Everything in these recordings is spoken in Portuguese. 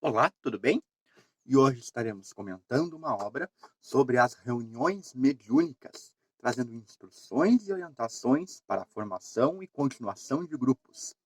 Olá, tudo bem? E hoje estaremos comentando uma obra sobre as reuniões mediúnicas, trazendo instruções e orientações para a formação e continuação de grupos.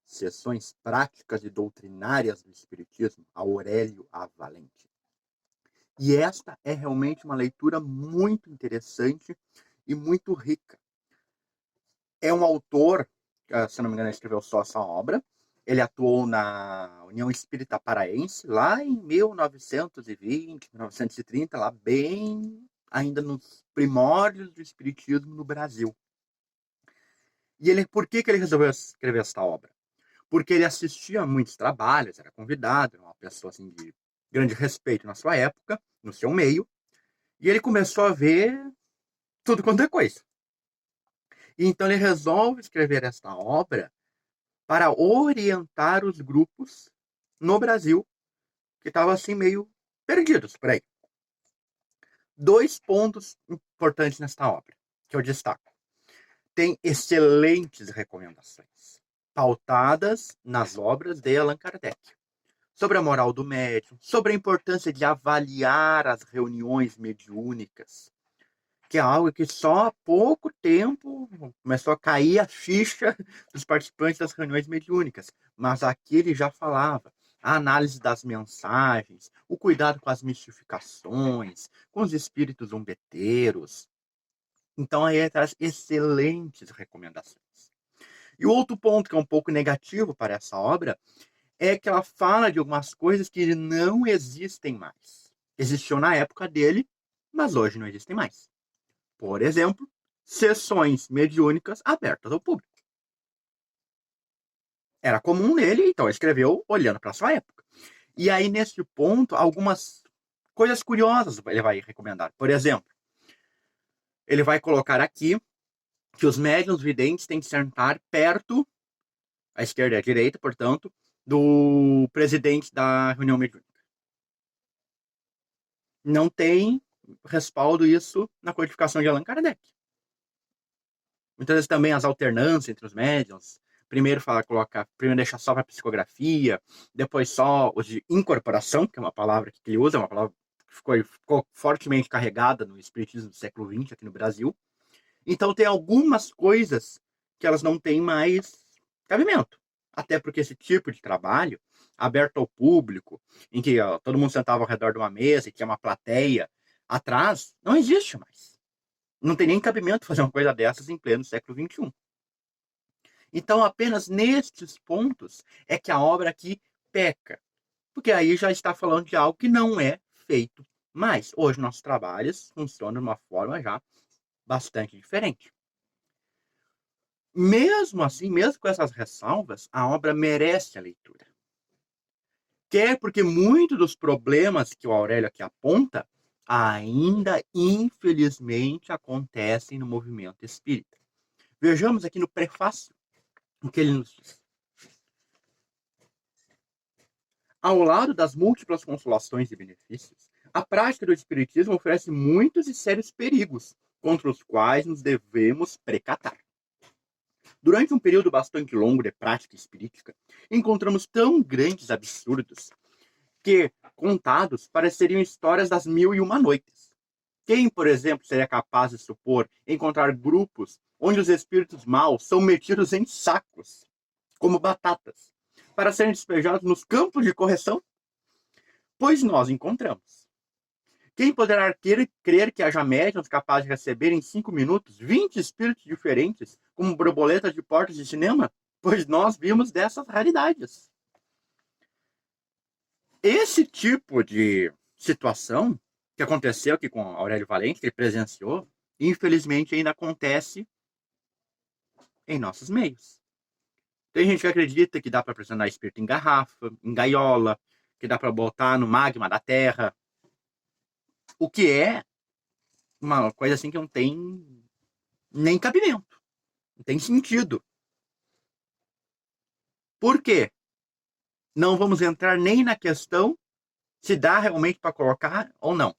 Sessões práticas e doutrinárias do Espiritismo, Aurélio A. Valente. E esta é realmente uma leitura muito interessante e muito rica. É um autor, se não me engano, ele escreveu só essa obra. Ele atuou na União Espírita Paraense, lá em 1920, 1930, lá bem ainda nos primórdios do Espiritismo no Brasil. E ele, por que ele resolveu escrever essa obra? Porque ele assistia a muitos trabalhos, era convidado, era uma pessoa assim, de grande respeito na sua época, no seu meio, e ele começou a ver tudo quanto é coisa. E então ele resolve escrever esta obra para orientar os grupos no Brasil que estavam assim meio perdidos por aí. Dois pontos importantes nesta obra que eu destaco. Tem excelentes recomendações, pautadas nas obras de Allan Kardec, sobre a moral do médium, sobre a importância de avaliar as reuniões mediúnicas, que é algo que só há pouco tempo começou a cair a ficha dos participantes das reuniões mediúnicas. Mas aqui ele já falava a análise das mensagens, o cuidado com as mistificações, com os espíritos zombeteiros. Então aí ele traz excelentes recomendações. E o outro ponto que é um pouco negativo para essa obra é que ela fala de algumas coisas que não existem mais. Existiu na época dele, mas hoje não existem mais. Por exemplo, sessões mediúnicas abertas ao público. Era comum nele, então ele escreveu olhando para a sua época. E aí, nesse ponto, algumas coisas curiosas ele vai recomendar. Por exemplo, ele vai colocar aqui que os médiuns videntes têm que sentar perto, à esquerda e à direita, portanto, do presidente da reunião mediúnica. Não tem respaldo isso na codificação de Allan Kardec. Muitas vezes também as alternâncias entre os médiums. Primeiro primeiro deixa só para psicografia, depois só os de incorporação, que é uma palavra que ele usa, é uma palavra que ficou fortemente carregada no espiritismo do século XX aqui no Brasil. Então tem algumas coisas que elas não têm mais cabimento. Até porque esse tipo de trabalho, aberto ao público, em que todo mundo sentava ao redor de uma mesa e tinha uma plateia atrás, não existe mais. Não tem nem cabimento fazer uma coisa dessas em pleno século XXI. Então, apenas nestes pontos é que a obra aqui peca. Porque aí já está falando de algo que não é feito mais. Hoje, nossos trabalhos funcionam de uma forma já bastante diferente. Mesmo assim, mesmo com essas ressalvas, a obra merece a leitura. Quer porque muitos dos problemas que o Aurélio aqui aponta ainda, infelizmente, acontecem no movimento espírita. Vejamos aqui no prefácio o que ele nos diz. Ao lado das múltiplas consolações e benefícios, a prática do Espiritismo oferece muitos e sérios perigos, contra os quais nos devemos precatar. Durante um período bastante longo de prática espírita, encontramos tão grandes absurdos que, contados, pareceriam histórias das mil e uma noites. Quem, por exemplo, seria capaz de supor encontrar grupos onde os espíritos maus são metidos em sacos, como batatas, para serem despejados nos campos de correção? Pois nós encontramos. Quem poderá crer que haja médiums capazes de receber em 5 minutos 20 espíritos diferentes, como borboletas de portas de cinema? Pois nós vimos dessas raridades. Esse tipo de situação que aconteceu aqui com Aurélio Valente, que ele presenciou, infelizmente ainda acontece em nossos meios. Tem gente que acredita que dá para aprisionar espírito em garrafa, em gaiola, que dá para botar no magma da terra, o que é uma coisa assim que não tem nem cabimento, não tem sentido. Por quê? Não vamos entrar nem na questão se dá realmente para colocar ou não.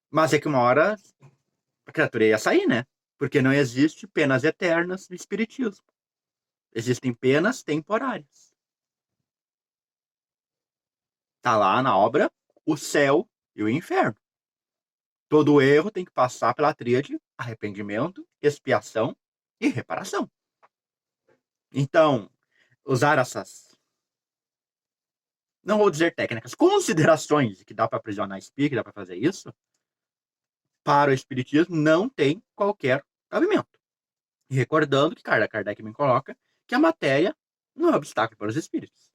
Mas é que uma hora a criatura ia sair, né? Porque não existe penas eternas no espiritismo. Existem penas temporárias. Tá lá na obra o céu e o inferno. Todo erro tem que passar pela tríade arrependimento, expiação e reparação. Então, usar essas, não vou dizer técnicas, considerações de que dá para aprisionar espírito, que dá para fazer isso, para o espiritismo não tem qualquer cabimento. E recordando que Kardec me coloca que a matéria não é obstáculo para os espíritos.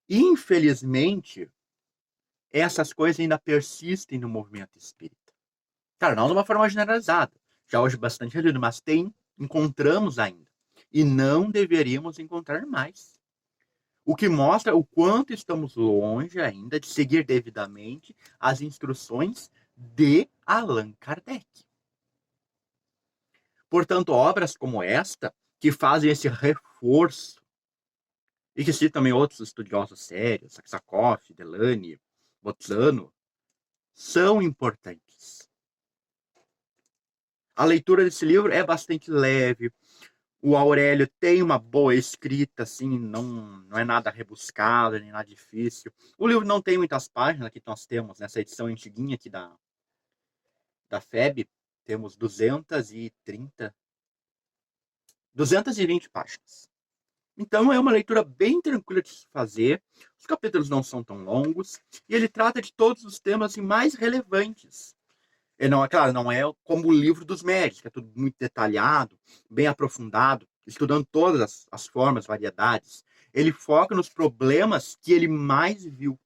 Infelizmente, essas coisas ainda persistem no movimento espírita. Claro, não de uma forma generalizada. Já hoje bastante reduzido, mas encontramos ainda. E não deveríamos encontrar mais. O que mostra o quanto estamos longe ainda de seguir devidamente as instruções de Allan Kardec. Portanto, obras como esta, que fazem esse reforço, e que citam também outros estudiosos sérios, Sakharov, Delany, Bozzano, são importantes. A leitura desse livro é bastante leve. O Aurélio tem uma boa escrita, assim, não é nada rebuscado, nem nada difícil. O livro não tem muitas páginas, aqui nós temos, nessa edição antiguinha aqui da FEB, temos 220 páginas. Então é uma leitura bem tranquila de se fazer, os capítulos não são tão longos, e ele trata de todos os temas assim, mais relevantes. E não, é claro, não é como o livro dos médicos, que é tudo muito detalhado, bem aprofundado, estudando todas as formas, variedades. Ele foca nos problemas que ele mais viu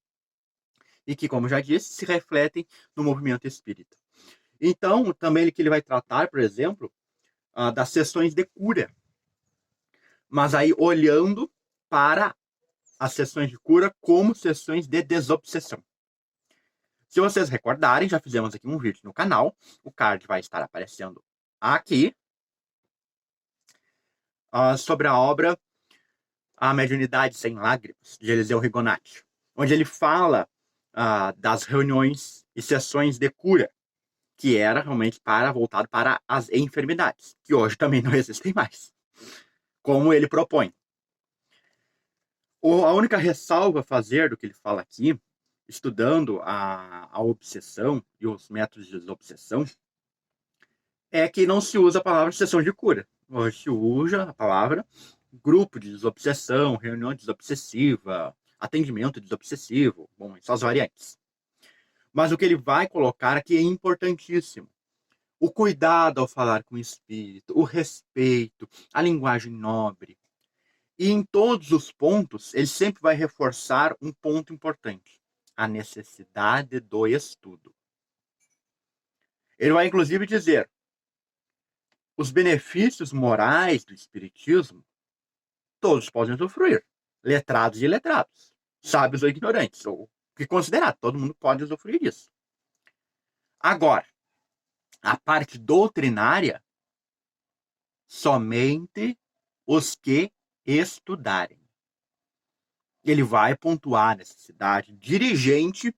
e que, como já disse, se refletem no movimento espírita. Então, também que ele vai tratar, por exemplo, das sessões de cura, mas aí olhando para as sessões de cura como sessões de desobsessão. Se vocês recordarem, já fizemos aqui um vídeo no canal, o card vai estar aparecendo aqui, sobre a obra A Mediunidade Sem Lágrimas, de Eliseu Rigonati, onde ele fala das reuniões e sessões de cura, que era realmente voltado para as enfermidades, que hoje também não existem mais, como ele propõe. A única ressalva a fazer do que ele fala aqui, estudando a obsessão e os métodos de desobsessão, é que não se usa a palavra sessão de cura. Hoje se usa a palavra grupo de desobsessão, reunião desobsessiva, atendimento desobsessivo, bom, são as variantes. Mas o que ele vai colocar aqui é importantíssimo. O cuidado ao falar com o espírito, o respeito, a linguagem nobre. E em todos os pontos, ele sempre vai reforçar um ponto importante: a necessidade do estudo. Ele vai, inclusive, dizer: os benefícios morais do espiritismo, todos podem usufruir, letrados e iletrados, sábios ou ignorantes, ou o que considerar, todo mundo pode usufruir disso. Agora, a parte doutrinária, somente os que estudarem. Ele vai pontuar a necessidade dirigente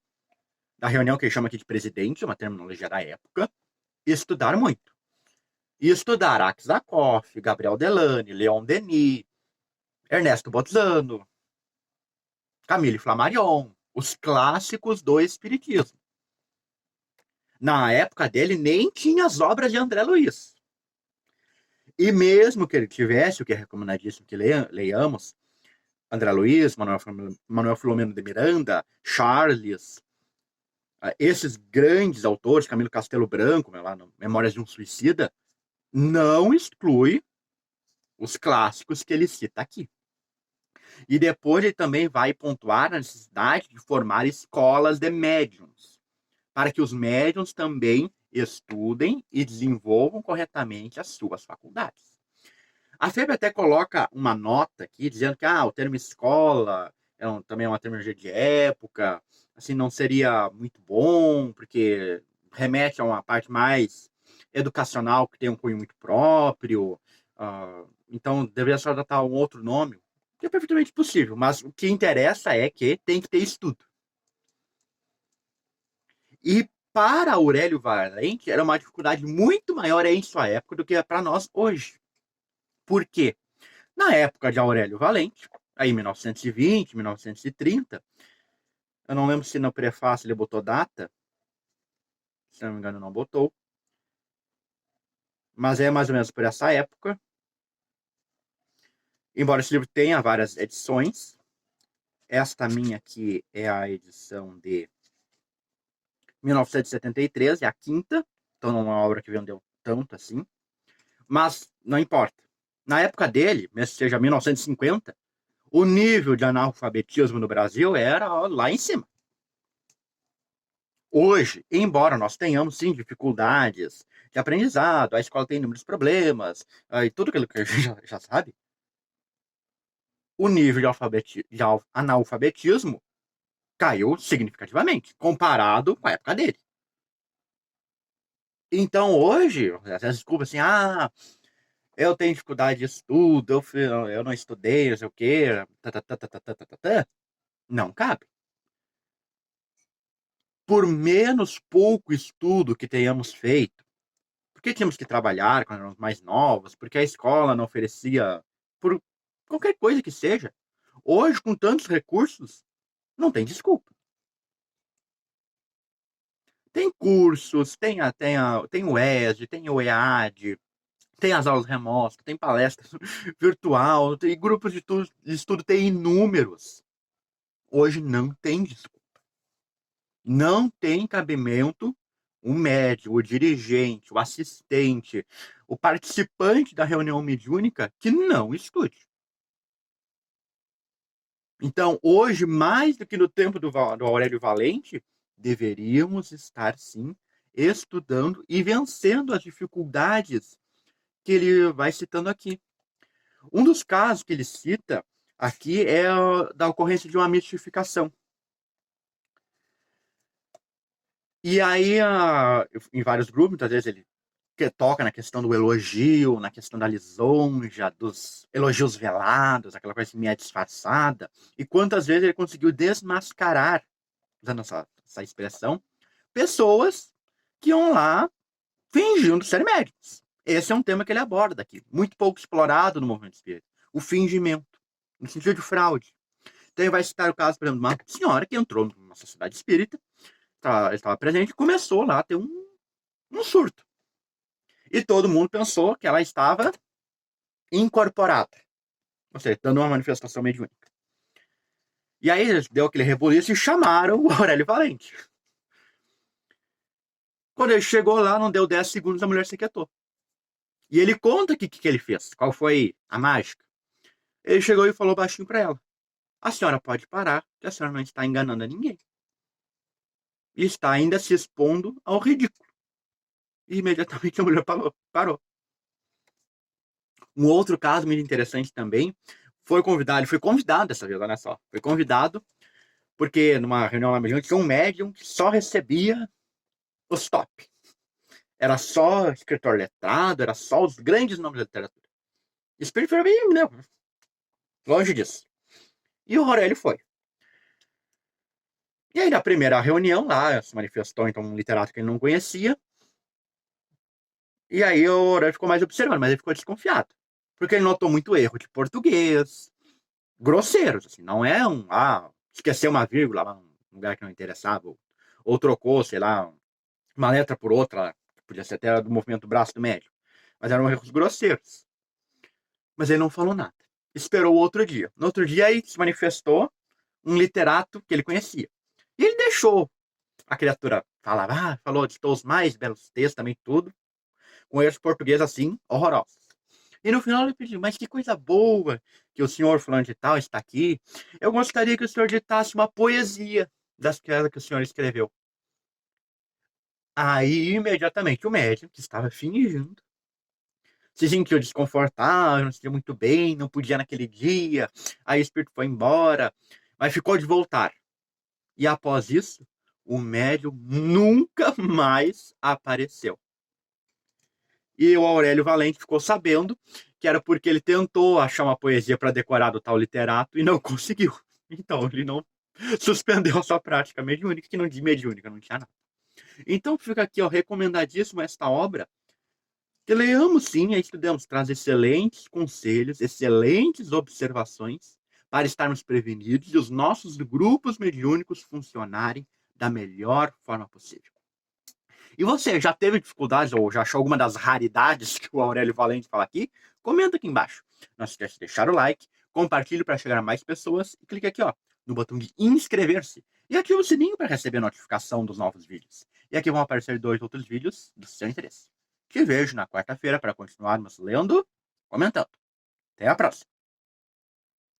da reunião, que ele chama aqui de presidente, uma terminologia da época, estudar muito. E estudar Aksakov, Gabriel Delany, Leon Denis, Ernesto Bozzano, Camille Flammarion, os clássicos do espiritismo. Na época dele, nem tinha as obras de André Luiz. E mesmo que ele tivesse, o que é recomendadíssimo que leiamos, André Luiz, Manuel Filomeno de Miranda, Charles, esses grandes autores, Camilo Castelo Branco, lá no Memórias de um Suicida, não exclui os clássicos que ele cita aqui. E depois ele também vai pontuar a necessidade de formar escolas de médiums, para que os médiums também estudem e desenvolvam corretamente as suas faculdades. A FEB até coloca uma nota aqui dizendo que o termo escola também é uma terminologia de época, assim, não seria muito bom, porque remete a uma parte mais educacional que tem um cunho muito próprio, então deveria só adotar um outro nome, que é perfeitamente possível, mas o que interessa é que tem que ter estudo. E para Aurélio Valente era uma dificuldade muito maior em sua época do que é para nós hoje. Por quê? Na época de Aurélio Valente, aí 1920, 1930, Eu não lembro se no prefácio ele botou data. Se não me engano, não botou. Mas é mais ou menos por essa época. Embora esse livro tenha várias edições, esta minha aqui é a edição de 1973, é a quinta. Então não é uma obra que vendeu tanto assim. Mas não importa. Na época dele, mesmo seja 1950, o nível de analfabetismo no Brasil era lá em cima. Hoje, embora nós tenhamos sim dificuldades de aprendizado, a escola tem inúmeros problemas, e tudo aquilo que a gente já sabe, o nível de analfabetismo caiu significativamente, comparado com a época dele. Então, hoje, as desculpas assim, eu tenho dificuldade de estudo, eu não estudei, não sei o quê, não cabe. Por menos pouco estudo que tenhamos feito, porque tínhamos que trabalhar quando éramos mais novos, porque a escola não oferecia, por qualquer coisa que seja, hoje, com tantos recursos, não tem desculpa. Tem cursos, tem o ESD, tem o EAD, tem as aulas remotas, tem palestras virtual, tem grupos de estudo, tem inúmeros. Hoje não tem desculpa. Não tem cabimento o médico, o dirigente, o assistente, o participante da reunião mediúnica que não estude. Então, hoje, mais do que no tempo do Aurélio Valente, deveríamos estar, sim, estudando e vencendo as dificuldades que ele vai citando aqui. Um dos casos que ele cita aqui é da ocorrência de uma mistificação. E aí, em vários grupos, muitas vezes ele toca na questão do elogio, na questão da lisonja, dos elogios velados, aquela coisa meio disfarçada. E quantas vezes ele conseguiu desmascarar, usando essa expressão, pessoas que iam lá fingindo ser médicos. Esse é um tema que ele aborda aqui, muito pouco explorado no movimento espírita. O fingimento, no sentido de fraude. Então ele vai citar o caso, por exemplo, de uma senhora que entrou numa sociedade espírita, estava presente e começou lá a ter um surto. E todo mundo pensou que ela estava incorporada, ou seja, dando uma manifestação mediúnica. E aí deu aquele rebuliço e chamaram o Aurélio Valente. Quando ele chegou lá, não deu 10 segundos, a mulher se quietou. E ele conta o que ele fez, qual foi a mágica. Ele chegou e falou baixinho para ela: a senhora pode parar, que a senhora não está enganando a ninguém. E está ainda se expondo ao ridículo. E imediatamente a mulher parou. Um outro caso muito interessante também, ele foi convidado dessa vez, olha só. Foi convidado porque numa reunião lá mediúnica tinha um médium que só recebia os top. Era só escritor letrado, era só os grandes nomes da literatura. Espírito foi bem, né, longe disso. E o Aurélio foi. E aí, na primeira reunião lá, se manifestou então um literato que ele não conhecia. E aí o Aurélio ficou mais observando, mas ele ficou desconfiado. Porque ele notou muito erro de português, grosseiros, assim, não é esqueceu uma vírgula lá num lugar que não interessava, ou trocou, sei lá, uma letra por outra, podia ser até do movimento do braço do médico, mas eram erros grosseiros. Mas ele não falou nada. Esperou o outro dia. No outro dia aí se manifestou um literato que ele conhecia. E ele deixou a criatura falar, falou de os mais belos textos também, tudo, com erros portugueses assim, horrorosos. E no final ele pediu, mas que coisa boa que o senhor fulano de tal está aqui. Eu gostaria que o senhor ditasse uma poesia das que o senhor escreveu. Aí, imediatamente, o médium, que estava fingindo, se sentiu desconfortável, não se sentiu muito bem, não podia naquele dia. Aí o espírito foi embora, mas ficou de voltar. E após isso, o médium nunca mais apareceu. E o Aurélio Valente ficou sabendo que era porque ele tentou achar uma poesia para decorar do tal literato e não conseguiu. Então ele não suspendeu a sua prática mediúnica, que não de mediúnica, não tinha nada. Então fica aqui, ó, recomendadíssimo esta obra, que leamos sim, e estudamos, traz excelentes conselhos, excelentes observações para estarmos prevenidos e os nossos grupos mediúnicos funcionarem da melhor forma possível. E você, já teve dificuldades ou já achou alguma das raridades que o Aurélio Valente fala aqui? Comenta aqui embaixo. Não se esqueça de deixar o like, compartilhe para chegar a mais pessoas e clique aqui ó, no botão de inscrever-se e ative o sininho para receber a notificação dos novos vídeos. E aqui vão aparecer 2 outros vídeos do seu interesse. Te vejo na quarta-feira para continuarmos lendo, comentando. Até a próxima!